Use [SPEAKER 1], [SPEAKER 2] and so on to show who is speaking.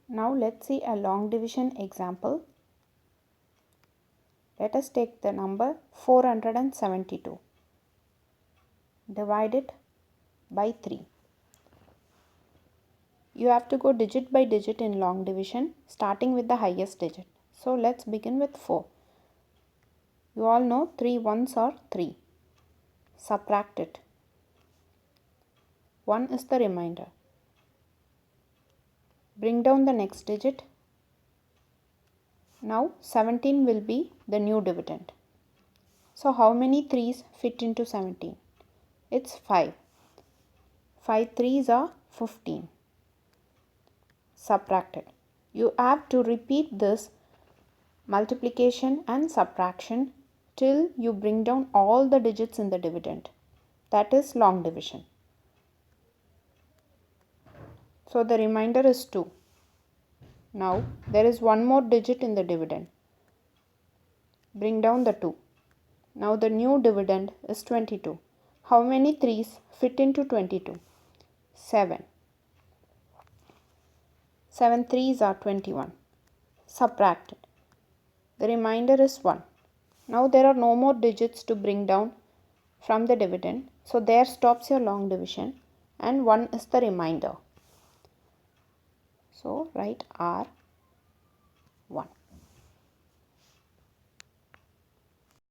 [SPEAKER 1] Now let's see a long division example. Let us take the number 472. Divide it by 3. You have to go digit by digit in long division, starting with the highest digit. So let's begin with 4. You all know 3 ones are 3. Subtract it. 1 is the remainder. Bring down the next digit. Now 17 will be the new dividend. So how many 3's fit into 17? It's 5. 5 3's are 15. Subtracted. You have to repeat this multiplication and subtraction till you bring down all the digits in the dividend. That is long division. So the remainder is 2. Now there is one more digit in the dividend. Bring down the 2. Now the new dividend is 22. How many 3's fit into 22? 7. 7 3's are 21. Subtracted. The remainder is 1. Now there are no more digits to bring down from the dividend. So there stops your long division and 1 is the remainder. So write R 1.